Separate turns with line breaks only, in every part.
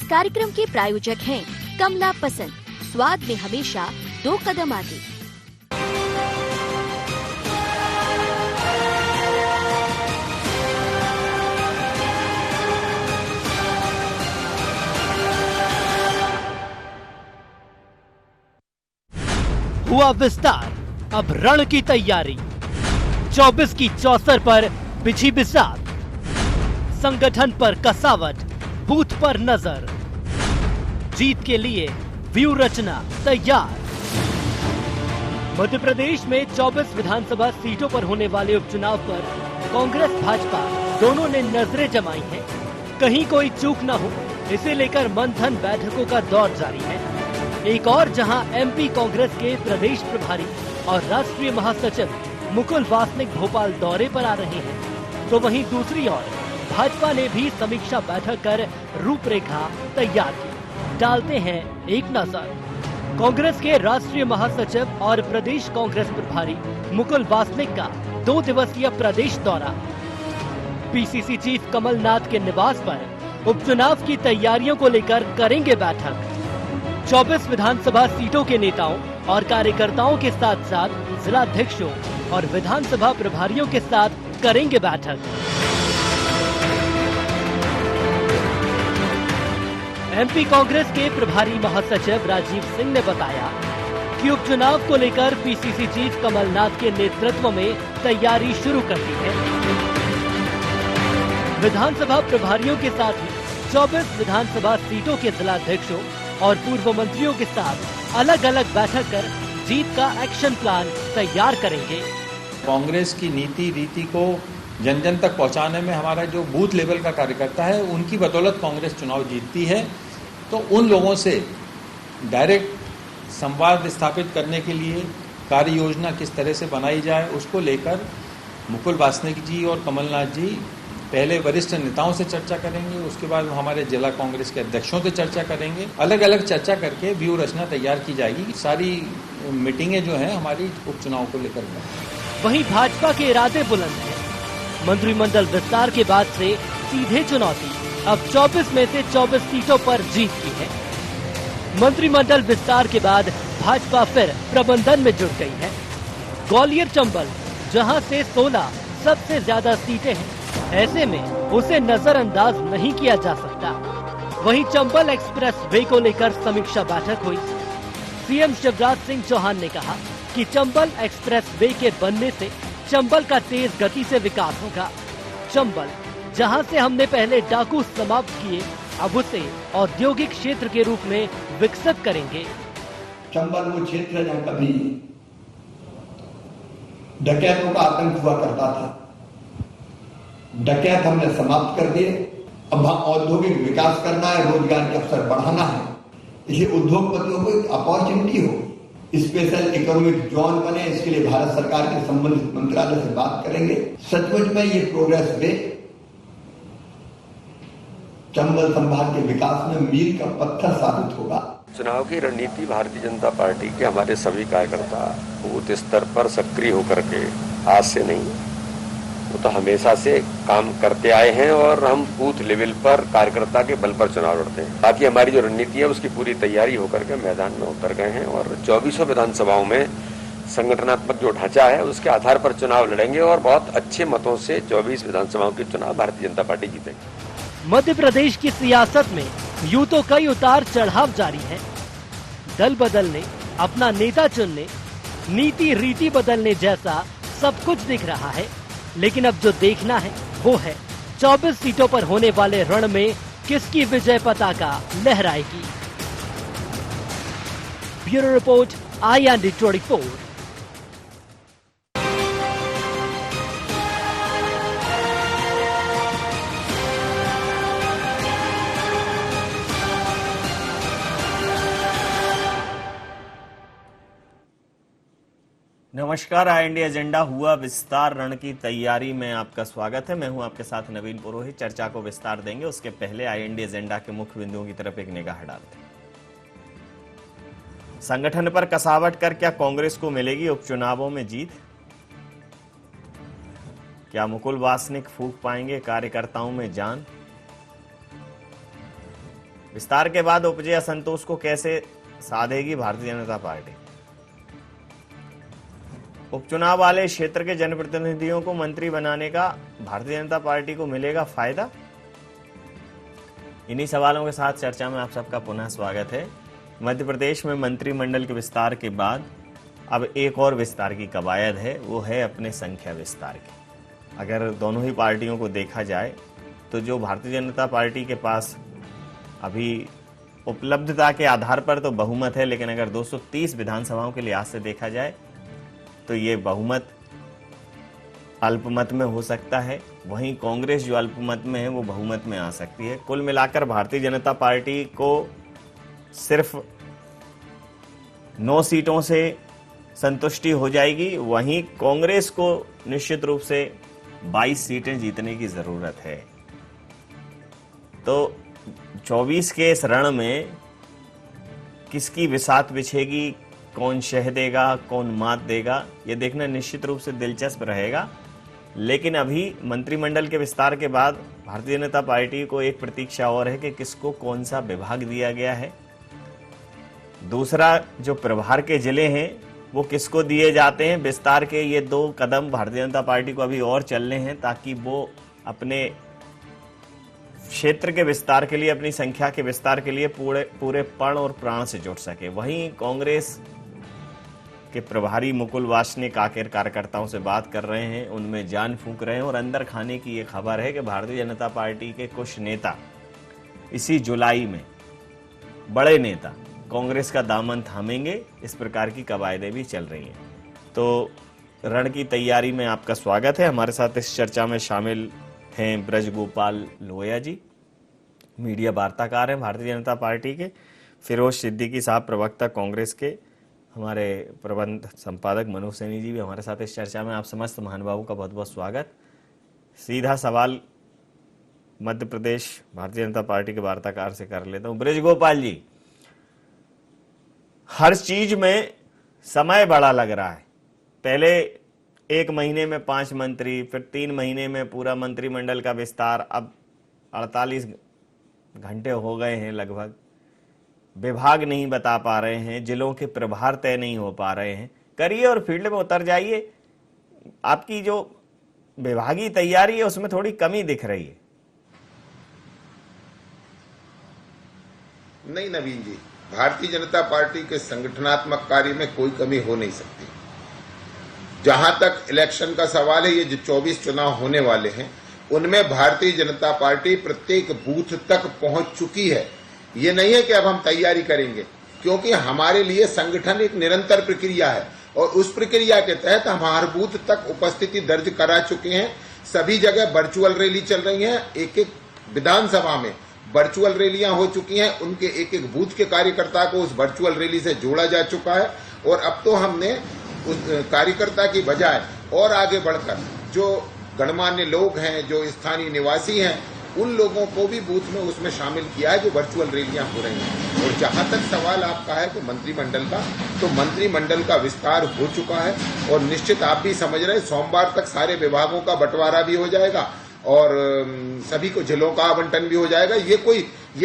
कार्यक्रम के प्रायोजक हैं कमला पसंद, स्वाद में हमेशा 2 कदम आगे।
हुआ विस्तार, अब रण की तैयारी। 24 की चौसर पर बिछी बिसात, संगठन पर कसावट, बूथ पर नजर। जीत के लिए व्यू रचना तैयार। मध्य प्रदेश में 24 विधानसभा सीटों पर होने वाले उपचुनाव पर कांग्रेस भाजपा दोनों ने नजरें जमाई हैं। कहीं कोई चूक न हो, इसे लेकर मंथन बैठकों का दौर जारी है। एक और जहां एमपी कांग्रेस के प्रदेश प्रभारी और राष्ट्रीय महासचिव मुकुल वासनिक भोपाल दौरे पर आ रहे हैं, तो वहीं दूसरी ओर भाजपा ने भी समीक्षा बैठक कर रूपरेखा तैयार की। डालते हैं एक नजर। कांग्रेस के राष्ट्रीय महासचिव और प्रदेश कांग्रेस प्रभारी मुकुल वासनिक का 2 दिवसीय प्रदेश दौरा। पीसीसी चीफ कमलनाथ के निवास पर उपचुनाव की तैयारियों को लेकर करेंगे बैठक। 24 विधानसभा सीटों के नेताओं और कार्यकर्ताओं के साथ साथ जिलाध्यक्षों और विधानसभा प्रभारियों के साथ करेंगे बैठक। एमपी कांग्रेस के प्रभारी महासचिव राजीव सिंह ने बताया कि उपचुनाव को लेकर पीसीसी चीफ कमलनाथ के नेतृत्व में तैयारी शुरू कर दी है। विधानसभा प्रभारियों के साथ ही 24 विधानसभा सीटों के जिलाध्यक्षों और पूर्व मंत्रियों के साथ अलग अलग बैठक कर जीत का एक्शन प्लान तैयार करेंगे।
कांग्रेस की नीति रीति को जन जन तक पहुंचाने में हमारा जो बूथ लेवल का कार्यकर्ता है, उनकी बदौलत कांग्रेस चुनाव जीतती है। तो उन लोगों से डायरेक्ट संवाद स्थापित करने के लिए कार्य योजना किस तरह से बनाई जाए, उसको लेकर मुकुल वासनिक जी और कमलनाथ जी पहले वरिष्ठ नेताओं से चर्चा करेंगे, उसके बाद हमारे जिला कांग्रेस के अध्यक्षों से चर्चा करेंगे। अलग अलग चर्चा करके व्यू रचना तैयार की जाएगी। सारी मीटिंगें जो हैं हमारी उपचुनाव को लेकर।
वहीं भाजपा के इरादे बुलंद हैं। मंत्रिमंडल विस्तार के बाद से सीधे चुनौती, अब 24 में से 24 सीटों पर जीत की है। मंत्रिमंडल विस्तार के बाद भाजपा फिर प्रबंधन में जुट गई है। ग्वालियर चंबल, जहां से 16 सबसे ज्यादा सीटें हैं, ऐसे में उसे नजरअंदाज नहीं किया जा सकता। वहीं चंबल एक्सप्रेस वे को लेकर समीक्षा बैठक हुई। सीएम शिवराज सिंह चौहान ने कहा कि चंबल एक्सप्रेस वे के बनने से चंबल का तेज गति से विकास होगा। चंबल, जहां से हमने पहले डाकू समाप्त किए, अब उसे औद्योगिक क्षेत्र के रूप में विकसित करेंगे।
चंबल वो क्षेत्र जहाँ कभी डकैतों का आतंक हुआ करता था, डकैत हमने समाप्त कर दिए। अब औद्योगिक विकास करना है, रोजगार के अवसर बढ़ाना है, इसे उद्योगपतियों को एक अपॉर्चुनिटी हो, स्पेशल इकोनॉमिक जोन बने, इसके लिए भारत सरकार के संबंधित मंत्रालय से बात करेंगे। सचमुच में ये प्रोग्रेस वे चंबल संभाग के विकास में मील का पत्थर साबित होगा।
चुनाव की रणनीति भारतीय जनता पार्टी के हमारे सभी कार्यकर्ता बूथ स्तर पर सक्रिय होकर के आज से नहीं, वो तो हमेशा से काम करते आए हैं और हम बूथ लेवल पर कार्यकर्ता के बल पर चुनाव लड़ते हैं। बाकी हमारी जो रणनीति है उसकी पूरी तैयारी होकर के मैदान में उतर गए हैं और 24 विधानसभाओं में संगठनात्मक जो ढांचा है उसके आधार पर चुनाव लड़ेंगे और बहुत अच्छे मतों से 24 विधानसभाओं के चुनाव भारतीय जनता पार्टी जीतेगी।
मध्य प्रदेश की सियासत में यूं तो कई उतार चढ़ाव जारी है। दल बदलने, अपना नेता चुनने, नीति रीति बदलने जैसा सब कुछ दिख रहा है। लेकिन अब जो देखना है वो है 24 सीटों पर होने वाले रण में किसकी विजय पताका लहराएगी। Bureau report, IND 24।
नमस्कार, IND एजेंडा हुआ विस्तार रण की तैयारी में आपका स्वागत है। मैं हूं आपके साथ नवीन पुरोहित। चर्चा को विस्तार देंगे, उसके पहले IND एजेंडा के मुख्य बिंदुओं की तरफ एक निगाह डालते हैं। संगठन पर कसावट कर क्या कांग्रेस को मिलेगी उपचुनावों में जीत? क्या मुकुल वासनिक फूंक पाएंगे कार्यकर्ताओं में जान? विस्तार के बाद उपजे असंतोष को कैसे साधेगी भारतीय जनता पार्टी? उपचुनाव वाले क्षेत्र के जनप्रतिनिधियों को मंत्री बनाने का भारतीय जनता पार्टी को मिलेगा फायदा? इन्हीं सवालों के साथ चर्चा में आप सबका पुनः स्वागत है। मध्य प्रदेश में मंत्रिमंडल के विस्तार के बाद अब एक और विस्तार की कवायद है, वो है अपने संख्या विस्तार की। अगर दोनों ही पार्टियों को देखा जाए तो जो भारतीय जनता पार्टी के पास अभी उपलब्धता के आधार पर तो बहुमत है, लेकिन अगर 230 विधानसभाओं के लिहाज से देखा जाए तो ये बहुमत अल्पमत में हो सकता है। वहीं कांग्रेस जो अल्पमत में है वो बहुमत में आ सकती है। कुल मिलाकर भारतीय जनता पार्टी को सिर्फ 9 सीटों से संतुष्टि हो जाएगी, वहीं कांग्रेस को निश्चित रूप से 22 सीटें जीतने की जरूरत है। तो 24 के इस रण में किसकी बिसात बिछेगी, कौन शह देगा, कौन मात देगा, ये देखना निश्चित रूप से दिलचस्प रहेगा। लेकिन अभी मंत्रिमंडल के विस्तार के बाद भारतीय जनता पार्टी को एक प्रतीक्षा और है कि किसको कौन सा विभाग दिया गया है। दूसरा, जो प्रभार के जिले हैं वो किसको दिए जाते हैं। विस्तार के ये 2 कदम भारतीय जनता पार्टी को अभी और चलने हैं ताकि वो अपने क्षेत्र के विस्तार के लिए, अपनी संख्या के विस्तार के लिए पूरे पण और प्राण से जुट सके। वहीं कांग्रेस के प्रभारी मुकुल वासनिक आखिर कार्यकर्ताओं से बात कर रहे हैं, उनमें जान फूंक रहे हैं और अंदर खाने की ये खबर है कि भारतीय जनता पार्टी के कुछ नेता इसी जुलाई में, बड़े नेता कांग्रेस का दामन थामेंगे। इस प्रकार की कवायदें भी चल रही हैं। तो रण की तैयारी में आपका स्वागत है। हमारे साथ इस चर्चा में शामिल हैं ब्रजगोपाल लोहिया जी, मीडिया वार्ताकार हैं भारतीय जनता पार्टी के। फिरोज सिद्दीकी साहब, प्रवक्ता कांग्रेस के। हमारे प्रबंध संपादक मनोज सैनी जी भी हमारे साथ इस चर्चा में। आप समस्त महानुभावों का बहुत बहुत स्वागत। सीधा सवाल मध्य प्रदेश भारतीय जनता पार्टी के वार्ताकार से कर लेता हूं। ब्रजगोपाल जी, हर चीज में समय बड़ा लग रहा है। पहले 1 महीने में 5 मंत्री, फिर 3 महीने में पूरा मंत्रिमंडल का विस्तार, अब 48 घंटे हो गए हैं लगभग। विभाग नहीं बता पा रहे हैं, जिलों के प्रभार तय नहीं हो पा रहे हैं। करिए और फील्ड में उतर जाइए। आपकी जो विभागीय तैयारी है उसमें थोड़ी कमी दिख रही है।
नहीं नवीन जी, भारतीय जनता पार्टी के संगठनात्मक कार्य में कोई कमी हो नहीं सकती। जहां तक इलेक्शन का सवाल है, ये जो 24 चुनाव होने वाले हैं उनमें भारतीय जनता पार्टी प्रत्येक बूथ तक पहुंच चुकी है। ये नहीं है कि अब हम तैयारी करेंगे, क्योंकि हमारे लिए संगठन एक निरंतर प्रक्रिया है और उस प्रक्रिया के तहत हम हर बूथ तक उपस्थिति दर्ज करा चुके हैं। सभी जगह वर्चुअल रैली चल रही है। एक एक विधानसभा में वर्चुअल रैलियां हो चुकी हैं। उनके एक एक बूथ के कार्यकर्ता को उस वर्चुअल रैली से जोड़ा जा चुका है और अब तो हमने उस कार्यकर्ता की बजाय और आगे बढ़कर जो गणमान्य लोग हैं, जो स्थानीय निवासी हैं, उन लोगों को भी बूथ में उसमें शामिल किया है जो वर्चुअल रैलियां हो रही हैं। और जहां तक सवाल आपका है कि मंत्रिमंडल का, तो मंत्रिमंडल का विस्तार हो चुका है और निश्चित आप भी समझ रहे हैं सोमवार तक सारे विभागों का बंटवारा भी हो जाएगा और सभी को जिलों का आवंटन भी हो जाएगा। ये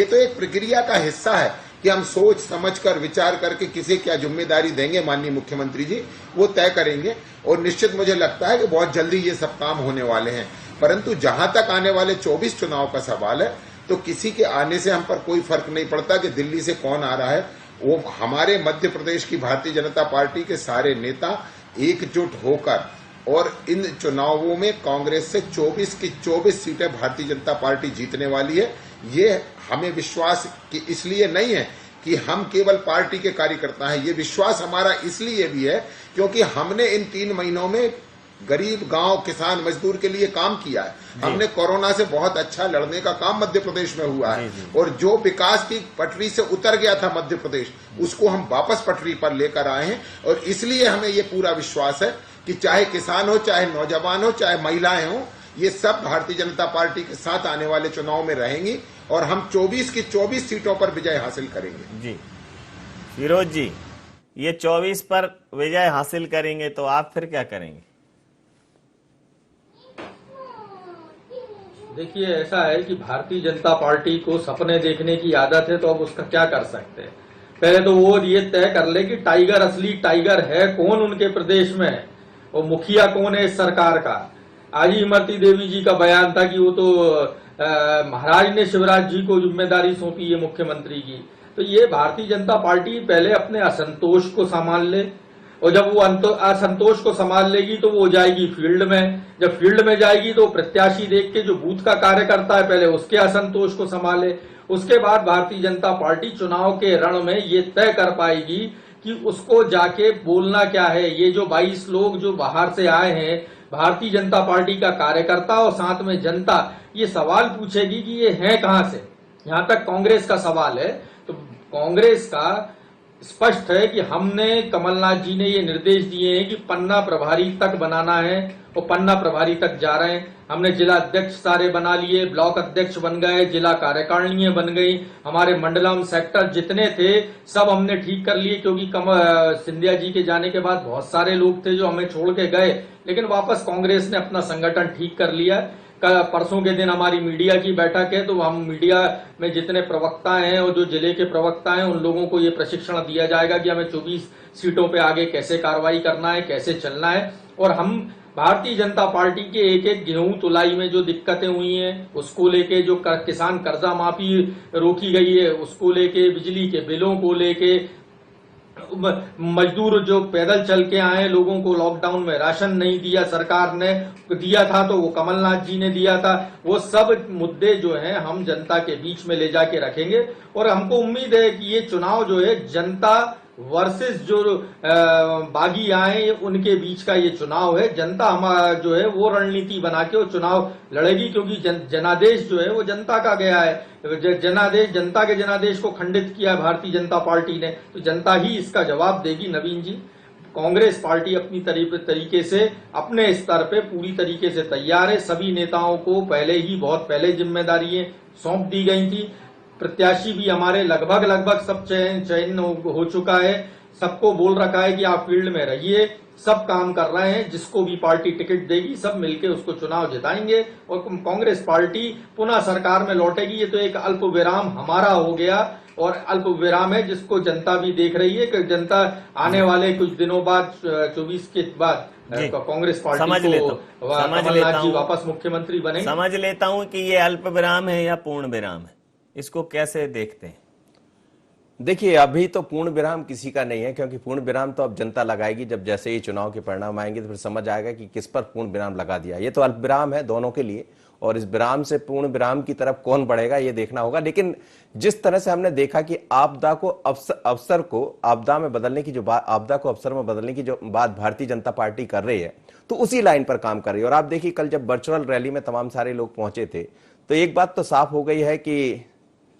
तो एक प्रक्रिया का हिस्सा है कि हम सोच समझ कर विचार करके किसे क्या जिम्मेदारी देंगे, माननीय मुख्यमंत्री जी वो तय करेंगे और निश्चित मुझे लगता है कि बहुत जल्दी ये सब काम होने वाले हैं। परंतु जहां तक आने वाले 24 चुनाव का सवाल है, तो किसी के आने से हम पर कोई फर्क नहीं पड़ता कि दिल्ली से कौन आ रहा है। वो हमारे मध्य प्रदेश की भारतीय जनता पार्टी के सारे नेता एकजुट होकर और इन चुनावों में कांग्रेस से 24 की 24 सीटें भारतीय जनता पार्टी जीतने वाली है। ये हमें विश्वास कि इसलिए नहीं है कि हम केवल पार्टी के कार्यकर्ता हैं, ये विश्वास हमारा इसलिए भी है क्योंकि हमने इन 3 महीनों में गरीब गांव किसान मजदूर के लिए काम किया है। हमने कोरोना से बहुत अच्छा लड़ने का काम मध्य प्रदेश में हुआ है और जो विकास की पटरी से उतर गया था मध्य प्रदेश, उसको हम वापस पटरी पर लेकर आए हैं और इसलिए हमें ये पूरा विश्वास है कि चाहे किसान हो, चाहे नौजवान हो, चाहे महिलाएं हो, ये सब भारतीय जनता पार्टी के साथ आने वाले चुनाव में रहेंगी और हम 24 की 24 सीटों पर विजय हासिल करेंगे।
जी फिरोज जी, ये 24 पर विजय हासिल करेंगे तो आप फिर क्या करेंगे?
देखिए, ऐसा है कि भारतीय जनता पार्टी को सपने देखने की आदत है, तो अब उसका क्या कर सकते हैं। पहले तो वो ये तय कर ले कि टाइगर असली टाइगर है कौन उनके प्रदेश में, और मुखिया कौन है इस सरकार का। आज ही इमरती देवी जी का बयान था कि वो तो महाराज ने शिवराज जी को जिम्मेदारी सौंपी है मुख्यमंत्री की। तो ये भारतीय जनता पार्टी पहले अपने असंतोष को संभाल ले, और जब वो असंतोष को संभाल लेगी तो वो जाएगी फील्ड में। जब फील्ड में जाएगी तो प्रत्याशी देख के जो बूथ का कार्यकर्ता है पहले उसके असंतोष को संभाले। उसके बाद भारतीय जनता पार्टी चुनाव के रण में ये तय कर पाएगी कि उसको जाके बोलना क्या है। ये जो 22 लोग जो बाहर से आए हैं, भारतीय जनता पार्टी का कार्यकर्ता और साथ में जनता, ये सवाल पूछेगी कि ये हैं कहां से। यहां तक कांग्रेस का सवाल है तो कांग्रेस का स्पष्ट है कि हमने, कमलनाथ जी ने ये निर्देश दिए हैं कि पन्ना प्रभारी तक बनाना है, और पन्ना प्रभारी तक जा रहे हैं। हमने जिला अध्यक्ष सारे बना लिए, ब्लॉक अध्यक्ष बन गए, जिला कार्यकारिणी बन गई, हमारे मंडलम सेक्टर जितने थे सब हमने ठीक कर लिए, क्योंकि सिंधिया जी के जाने के बाद बहुत सारे लोग थे जो हमें छोड़ के गए, लेकिन वापस कांग्रेस ने अपना संगठन ठीक कर लिया। परसों के दिन हमारी मीडिया की बैठक है, तो हम मीडिया में जितने प्रवक्ता हैं और जो जिले के प्रवक्ता हैं उन लोगों को ये प्रशिक्षण दिया जाएगा कि हमें 24 सीटों पे आगे कैसे कार्रवाई करना है, कैसे चलना है। और हम भारतीय जनता पार्टी के एक एक गेहूं तुलाई में जो दिक्कतें हुई हैं उसको लेके, जो किसान कर्जा माफी रोकी गई है उसको लेके, बिजली के बिलों को लेके, मजदूर जो पैदल चल के आए लोगों को लॉकडाउन में राशन नहीं दिया, सरकार ने दिया था तो वो कमलनाथ जी ने दिया था, वो सब मुद्दे जो हैं हम जनता के बीच में ले जाके रखेंगे। और हमको उम्मीद है कि ये चुनाव जो है जनता वर्सेस जो बागी आए उनके बीच का ये चुनाव है। जनता हमारा जो है वो रणनीति बना के वो चुनाव लड़ेगी, क्योंकि जनादेश जो है वो जनता का गया है। जनादेश, जनता के जनादेश को खंडित किया भारतीय जनता पार्टी ने, तो जनता ही इसका जवाब देगी। नवीन जी, कांग्रेस पार्टी अपनी तरीके से अपने स्तर पे पूरी तरीके से तैयार है। सभी नेताओं को पहले ही बहुत पहले जिम्मेदारियां सौंप दी गई थी। प्रत्याशी भी हमारे लगभग सब चयन हो चुका है। सबको बोल रखा है कि आप फील्ड में रहिए, सब काम कर रहे हैं, जिसको भी पार्टी टिकट देगी सब मिलके उसको चुनाव जिताएंगे और कांग्रेस पार्टी पुनः सरकार में लौटेगी। ये तो एक अल्प विराम हमारा हो गया और अल्प विराम है जिसको जनता भी देख रही है कि जनता आने वाले कुछ दिनों बाद 24 के बाद कांग्रेस पार्टी को कमलनाथ जी वापस मुख्यमंत्री बने।
समझ लेता हूं कि ये अल्प विराम है या पूर्ण विराम है, इसको कैसे देखते हैं?
देखिए, अभी तो पूर्ण विराम किसी का नहीं है, क्योंकि पूर्ण विराम तो अब जनता लगाएगी। जब जैसे ही चुनाव के परिणाम आएंगे तो फिर समझ आएगा कि किस पर पूर्ण विराम लगा दिया। ये तो अल्प विराम है दोनों के लिए, और इस विराम से पूर्ण विराम की तरफ कौन बढ़ेगा ये देखना होगा। लेकिन जिस तरह से हमने देखा कि आपदा को अवसर को आपदा में बदलने की जो बात, आपदा को अवसर में बदलने की जो बात भारतीय जनता पार्टी कर रही है, तो उसी लाइन पर काम कर रही है। और आप देखिए, कल जब वर्चुअल रैली में तमाम सारे लोग पहुंचे थे तो एक बात तो साफ हो गई है कि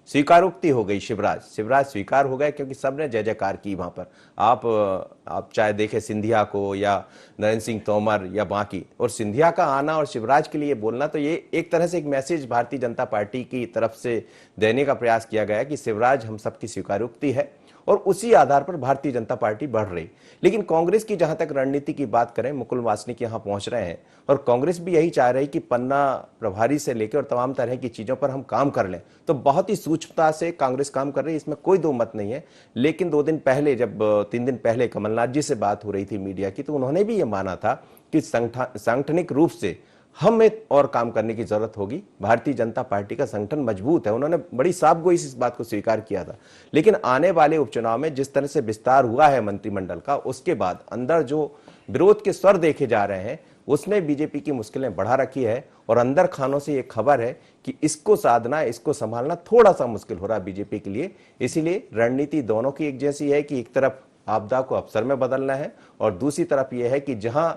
स्वीकारोक्ति हो गई। शिवराज स्वीकार हो गए, क्योंकि सबने जय जयकार की वहां पर। आप चाहे देखें सिंधिया को या नरेंद्र सिंह तोमर या बाकी, और सिंधिया का आना और शिवराज के लिए बोलना, तो ये एक तरह से एक मैसेज भारतीय जनता पार्टी की तरफ से देने का प्रयास किया गया है कि शिवराज हम सबकी स्वीकारोक्ति है और उसी आधार पर भारतीय जनता पार्टी बढ़ रही। लेकिन कांग्रेस की जहां तक रणनीति की बात करें, मुकुल वासनिक यहां पहुंच रहे हैं और कांग्रेस भी यही चाह रही कि पन्ना प्रभारी से लेकर और तमाम तरह की चीजों पर हम काम कर लें। तो बहुत ही सूक्ष्मता से कांग्रेस काम कर रही है, इसमें कोई दो मत नहीं है। लेकिन 2 दिन पहले, जब 3 दिन पहले कमलनाथ जी से बात हो रही थी मीडिया की, तो उन्होंने भी ये माना था कि सांगठनिक रूप से हमें और काम करने की जरूरत होगी। भारतीय जनता पार्टी का संगठन मजबूत है, उन्होंने बड़ी साफगोई से इस बात को स्वीकार किया था। लेकिन आने वाले उपचुनाव में जिस तरह से विस्तार हुआ है मंत्रिमंडल का, उसके बाद अंदर जो विरोध के स्वर देखे जा रहे हैं उसने बीजेपी की मुश्किलें बढ़ा रखी है। और अंदर खानों से एक खबर है कि इसको साधना, इसको संभालना थोड़ा सा मुश्किल हो रहा है बीजेपी के लिए। इसीलिए रणनीति दोनों की एक जैसी है कि एक तरफ आपदा को अवसर में बदलना है और दूसरी तरफ यह है कि जहां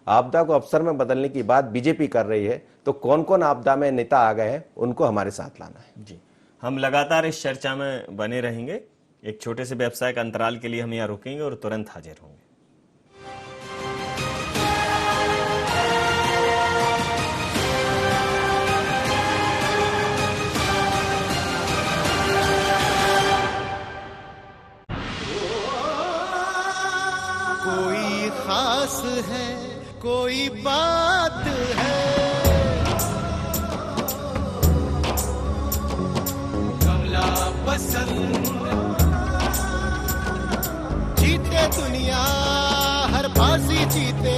आपदा को अवसर में बदलने की बात बीजेपी कर रही है, तो कौन कौन आपदा में नेता आ गए हैं उनको हमारे साथ लाना है।
जी, हम लगातार इस चर्चा में बने रहेंगे। एक छोटे से व्यवसाय का अंतराल के लिए हम यहाँ रुकेंगे और तुरंत हाजिर होंगे।
कोई खास है, कोई बात है, पसंद, जीते दुनिया हर बाजी जीते,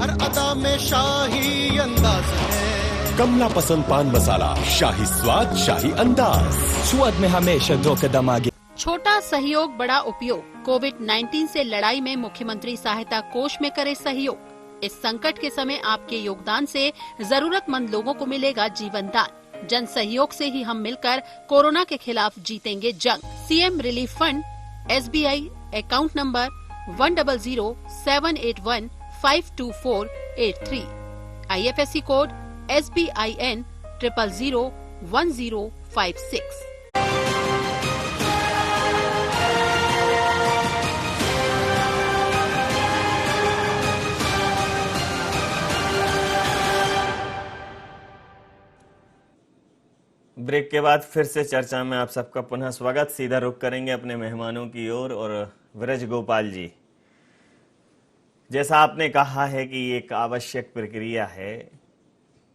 हर अदा में शाही अंदाज है।
कमला पसंद पान मसाला, शाही स्वाद शाही अंदाज, स्वाद में हमेशा 2 कदम आगे।
छोटा सहयोग बड़ा उपयोग, कोविड-19 से लड़ाई में मुख्यमंत्री सहायता कोष में करे सहयोग। इस संकट के समय आपके योगदान से जरूरतमंद लोगों को मिलेगा जीवन दान। जन सहयोग से ही हम मिलकर कोरोना के खिलाफ जीतेंगे जंग। CM relief fund, SBI account number 10078152483, IFSC code SBIN 0001056।
Break के बाद फिर से चर्चा में आप सबका पुनः स्वागत। सीधा रुख करेंगे अपने मेहमानों की ओर और विरज गोपाल जी, जैसा आपने कहा है कि ये एक आवश्यक प्रक्रिया है,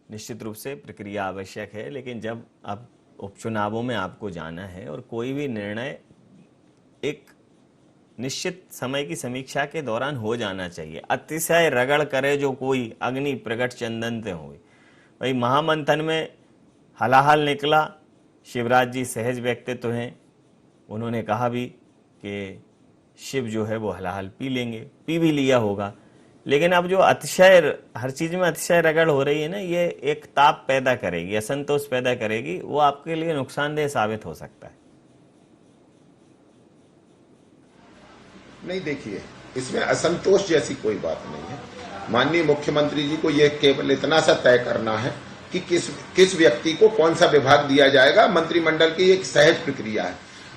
निश्चित रूप से प्रक्रिया आवश्यक है, लेकिन जब आप उपचुनावों में आपको जाना है और कोई भी निर्णय एक निश्चित समय की समीक्षा के दौरान हो जाना चाहिए। अतिशय रगड़ करे जो कोई अग्नि प्रकट चंदन ते हुई। भाई महामंथन में हलाहल निकला। शिवराज जी सहज व्यक्तित्व हैं, उन्होंने कहा भी कि शिव जो है वो हलाहल पी लेंगे, पी भी लिया होगा, लेकिन अब जो अतिशय हर चीज में अतिशय रगड़ हो रही है ना, ये एक ताप पैदा करेगी, असंतोष पैदा करेगी, वो आपके लिए नुकसानदेह साबित हो सकता है।
नहीं, देखिए, इसमें असंतोष जैसी कोई बात नहीं है। माननीय मुख्यमंत्री जी को यह केवल इतना सा तय करना है कि किस व्यक्ति को कौन सा विभाग दिया जाएगा। मंत्रिमंडल की एक सहज प्रक्रिया है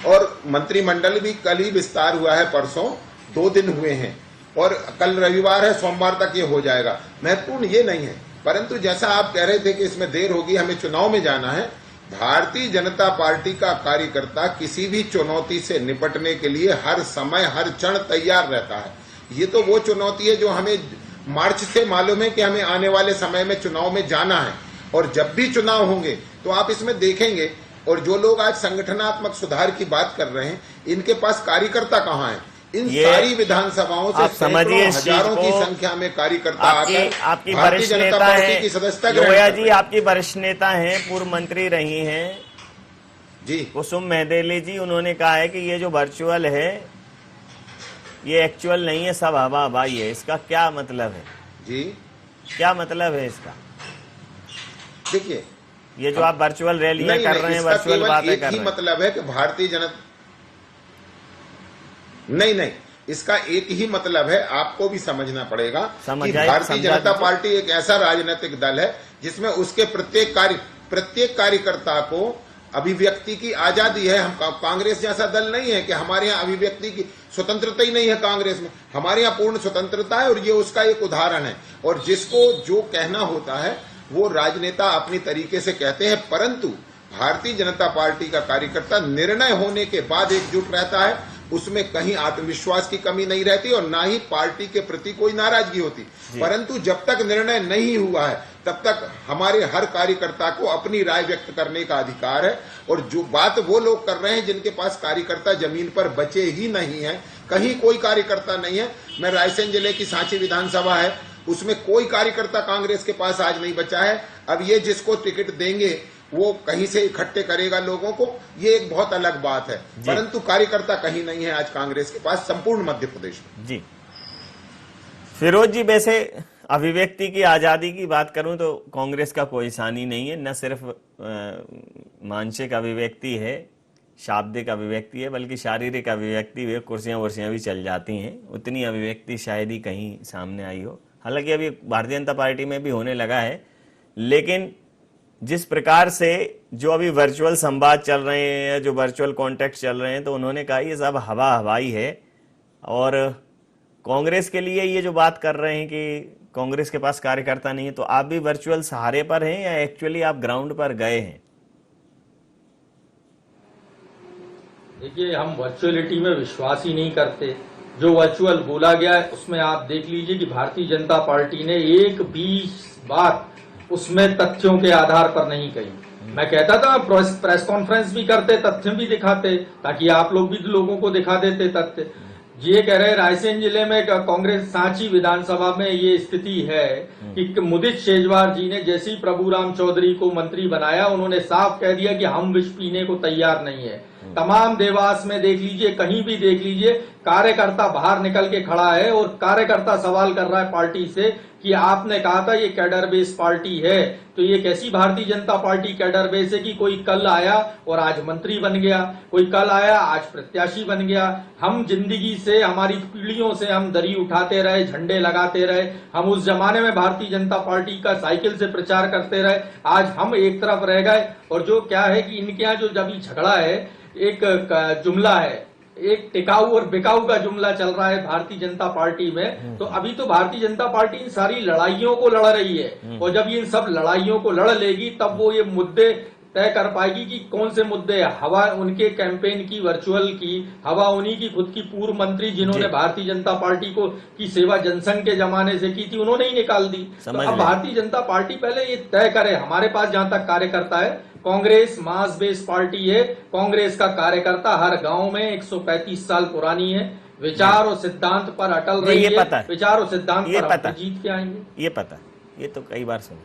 और मंत्रिमंडल भी कल ही विस्तार हुआ है, परसों 2 दिन हुए हैं और कल रविवार है, सोमवार तक ये हो जाएगा। महत्वपूर्ण ये नहीं है, परंतु जैसा आप कह रहे थे कि इसमें देर होगी, हमें चुनाव में जाना है। भारतीय जनता पार्टी का कार्यकर्ता किसी भी चुनौती से निपटने के लिए हर समय हर क्षण तैयार रहता है। ये तो वो चुनौती है जो हमें मार्च से मालूम है कि हमें आने वाले समय में चुनाव में जाना है, और जब भी चुनाव होंगे तो आप इसमें देखेंगे। और जो लोग आज संगठनात्मक सुधार की बात कर रहे हैं, इनके पास कार्यकर्ता कहाँ हैं? इन सारी विधानसभाओं से
समझिए,
हजारों की संख्या में कार्यकर्ता
आपकी वरिष्ठ नेता है लोया जी, आपकी वरिष्ठ नेता हैं, पूर्व मंत्री रही हैं
जी
कुसुम मेहदेली जी, उन्होंने कहा है कि ये जो वर्चुअल है ये एक्चुअल नहीं है, सब हवा हवाई है। इसका क्या मतलब है
जी?
क्या मतलब है इसका?
देखिए,
ये जो आप वर्चुअल रैलियां कर रहे हैं, वर्चुअल बातें कर रहे हैं,
मतलब है कि भारतीय जनता नहीं, इसका एक ही मतलब है, आपको भी समझना पड़ेगा कि भारतीय जनता पार्टी एक ऐसा राजनीतिक दल है जिसमें उसके प्रत्येक कार्यकर्ता को अभिव्यक्ति की आजादी है। हम कांग्रेस जैसा दल नहीं है कि हमारे यहाँ अभिव्यक्ति की स्वतंत्रता ही नहीं है। कांग्रेस में हमारे यहाँ पूर्ण स्वतंत्रता है और ये उसका एक उदाहरण है। और जिसको जो कहना होता है वो राजनेता अपनी तरीके से कहते हैं, परंतु भारतीय जनता पार्टी का कार्यकर्ता निर्णय होने के बाद एकजुट रहता है, उसमें कहीं आत्मविश्वास की कमी नहीं रहती और ना ही पार्टी के प्रति कोई नाराजगी होती। परंतु जब तक निर्णय नहीं हुआ है तब तक हमारे हर कार्यकर्ता को अपनी राय व्यक्त करने का अधिकार है। और जो बात वो लोग कर रहे हैं जिनके पास कार्यकर्ता जमीन पर बचे ही नहीं है, कहीं कोई कार्यकर्ता नहीं है। मैं रायसेन जिले की सांची विधानसभा है, उसमें कोई कार्यकर्ता कांग्रेस के पास आज नहीं बचा है। अब ये जिसको टिकट देंगे वो कहीं से इकट्ठे करेगा लोगों को, ये एक बहुत अलग बात है, परंतु कार्यकर्ता कहीं नहीं है आज कांग्रेस के पास संपूर्ण मध्य प्रदेश में।
जी फिरोज जी, वैसे अभिव्यक्ति की आजादी की बात करूं तो कांग्रेस का कोई सानी नहीं है, न सिर्फ मानसिक अभिव्यक्ति है, शाब्दिक अभिव्यक्ति है, बल्कि शारीरिक अभिव्यक्ति भी, कुर्सियां वर्सियां भी चल जाती हैं। उतनी अभिव्यक्ति शायद ही कहीं सामने आई हो। हालांकि अभी भारतीय जनता पार्टी में भी होने लगा है, लेकिन जिस प्रकार से जो अभी वर्चुअल संवाद चल रहे हैं, जो वर्चुअल कॉन्टेक्ट चल रहे हैं, तो उन्होंने कहा ये सब हवा हवाई है। और कांग्रेस के लिए ये जो बात कर रहे हैं कि कांग्रेस के पास कार्यकर्ता नहीं है, तो आप भी वर्चुअल सहारे पर हैं या एक्चुअली आप ग्राउंड पर गए हैं?
देखिए, हम वर्चुअलिटी में विश्वास ही नहीं करते। जो वर्चुअल बोला गया है उसमें आप देख लीजिए कि भारतीय जनता पार्टी ने एक भी बात उसमें तथ्यों के आधार पर नहीं कही। मैं कहता था प्रेस कॉन्फ्रेंस भी करते, तथ्य भी दिखाते, ताकि आप लोग भी लोगों को दिखा देते तथ्य। ये कह रहे रायसेन जिले में कांग्रेस सांची विधानसभा में ये स्थिति है कि मुदित शेजवार जी ने जैसे ही प्रभुराम चौधरी को मंत्री बनाया, उन्होंने साफ कह दिया कि हम विष पीने को तैयार नहीं है। तमाम देवास में देख लीजिए, कहीं भी देख लीजिए, कार्यकर्ता बाहर निकल के खड़ा है और कार्यकर्ता सवाल कर रहा है पार्टी से कि आपने कहा था ये कैडर बेस पार्टी है, तो ये कैसी Bharatiya Janata party cadre base है कि कोई कल आया और आज मंत्री बन गया, कोई कल आया आज प्रत्याशी बन गया। हम जिंदगी से, हमारी पीढ़ियों से हम दरी उठाते रहे, झंडे लगाते रहे, हम उस जमाने में भारतीय जनता पार्टी का साइकिल से प्रचार करते रहे, आज हम एक तरफ रह गए। और जो क्या है कि इनके यहाँ जो जब झगड़ा है, एक जुमला है, एक टिकाऊ और बिकाऊ का जुमला चल रहा है भारतीय जनता पार्टी में। तो अभी तो भारतीय जनता पार्टी इन सारी लड़ाइयों को लड़ रही है, और जब ये इन सब लड़ाइयों को लड़ लेगी तब वो ये मुद्दे तय कर पाएगी कि कौन से मुद्दे। हवा उनके कैंपेन की, वर्चुअल की हवा उन्हीं की खुद की पूर्व मंत्री जिन्होंने भारतीय जनता पार्टी को की सेवा जनसंघ के जमाने से की थी, उन्होंने ही निकाल दी। तो अब भारतीय जनता पार्टी पहले ये तय करे। हमारे पास जहां तक कार्यकर्ता है, कांग्रेस मास बेस पार्टी है, कांग्रेस का कार्यकर्ता हर गांव में 135 साल पुरानी है, विचार और सिद्धांत पर अटल रही है, विचार और सिद्धांत पर जीत के आएंगे।
ये पता, ये तो कई बार सुना।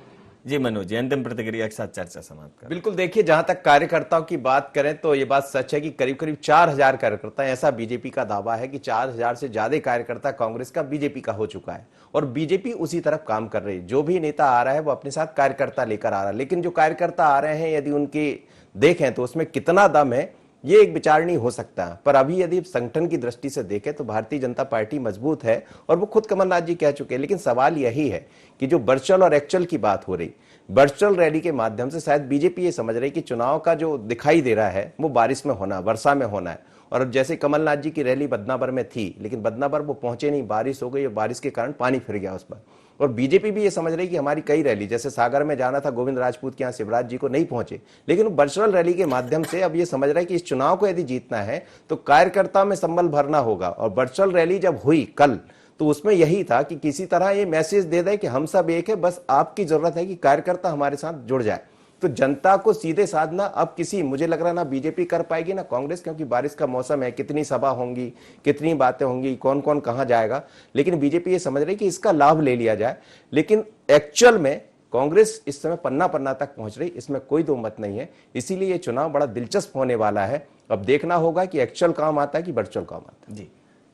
जी मनोज, अंतिम प्रतिक्रिया के साथ चर्चा समाप्त कर।
बिल्कुल, देखिए, जहां तक कार्यकर्ताओं की बात करें तो ये बात सच है कि करीब करीब 4000 कार्यकर्ता, ऐसा बीजेपी का दावा है कि 4000 से ज्यादा कार्यकर्ता कांग्रेस का बीजेपी का हो चुका है, और बीजेपी उसी तरफ काम कर रही है। जो भी नेता आ रहा है वो अपने साथ कार्यकर्ता लेकर आ रहा है, लेकिन जो कार्यकर्ता आ रहे हैं यदि उनकी देखें तो उसमें कितना दम है ये एक विचारणीय हो सकता है। पर अभी यदि संगठन की दृष्टि से देखें तो भारतीय जनता पार्टी मजबूत है, और वो खुद कमलनाथ जी कह चुके हैं। लेकिन सवाल यही है कि जो वर्चुअल और एक्चुअल की बात हो रही, वर्चुअल रैली के माध्यम से शायद बीजेपी ये समझ रही कि चुनाव का जो दिखाई दे रहा है वो बारिश में होना, वर्षा में होना है। और जैसे कमलनाथ जी की रैली बदनावर में थी, लेकिन बदनावर वो पहुंचे नहीं, बारिश हो गई और बारिश के कारण पानी फिर गया उस पर। और बीजेपी भी ये समझ रही कि हमारी कई रैली, जैसे सागर में जाना था गोविंद राजपूत के यहाँ, शिवराज जी को नहीं पहुंचे, लेकिन वर्चुअल रैली के माध्यम से अब ये समझ रहा है कि इस चुनाव को यदि जीतना है तो कार्यकर्ता में संबल भरना होगा। और वर्चुअल रैली जब हुई कल, तो उसमें यही था कि किसी तरह ये मैसेज दे दे कि हम सब एक है, बस आपकी जरूरत है कि कार्यकर्ता हमारे साथ जुड़ जाए। तो जनता को सीधे साधना अब किसी, मुझे लग रहा ना बीजेपी कर पाएगी ना कांग्रेस, क्योंकि बारिश का मौसम है, कितनी सभा होंगी, कितनी बातें होंगी, कौन कौन कहां जाएगा। लेकिन बीजेपी ये समझ रही कि इसका लाभ ले लिया जाए। लेकिन एक्चुअल में कांग्रेस इस समय पन्ना पन्ना तक पहुंच रही, इसमें कोई दो मत नहीं है। इसीलिए ये चुनाव बड़ा दिलचस्प होने वाला है। अब देखना होगा कि एक्चुअल काम आता है कि वर्चुअल काम आता है।
जी,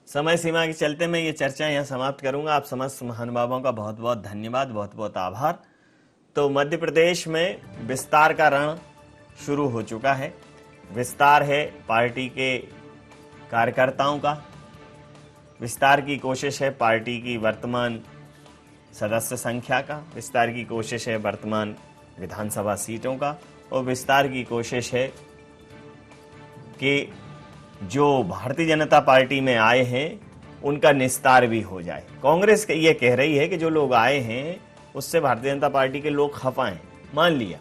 समय सीमा के चलते मैं ये चर्चा यहाँ समाप्त करूंगा। आप समस्त महानुभावों का बहुत बहुत धन्यवाद, बहुत बहुत आभार। तो मध्य प्रदेश में विस्तार का रण शुरू हो चुका है। विस्तार है पार्टी के कार्यकर्ताओं का, विस्तार की कोशिश है पार्टी की वर्तमान सदस्य संख्या का, विस्तार की कोशिश है वर्तमान विधानसभा सीटों का, और विस्तार की कोशिश है कि जो भारतीय जनता पार्टी में आए हैं उनका निस्तार भी हो जाए। कांग्रेस ये कह रही है कि जो लोग आए हैं उससे भारतीय जनता पार्टी के लोग खफा हैं। मान लिया,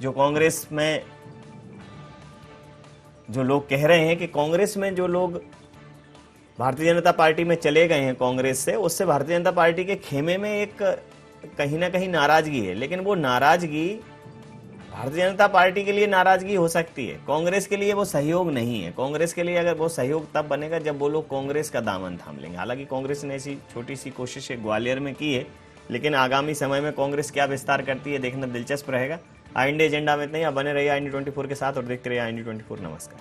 जो कांग्रेस में जो लोग कह रहे हैं कि कांग्रेस में जो लोग भारतीय जनता पार्टी में चले गए हैं कांग्रेस से, उससे भारतीय जनता पार्टी के खेमे में एक कहीं ना कहीं नाराजगी है। लेकिन वो नाराजगी भारतीय जनता पार्टी के लिए नाराजगी हो सकती है, कांग्रेस के लिए वो सहयोग नहीं है। कांग्रेस के लिए अगर वो सहयोग तब बनेगा जब वो लोग कांग्रेस का दामन थाम लेंगे। हालांकि कांग्रेस ने ऐसी छोटी सी कोशिश ग्वालियर में की है, लेकिन आगामी समय में कांग्रेस क्या विस्तार करती है देखना दिलचस्प रहेगा। IND एजेंडा में इतना ही। आप बने रहिए IND 24 के साथ और देखते रहिए IND 24। नमस्कार।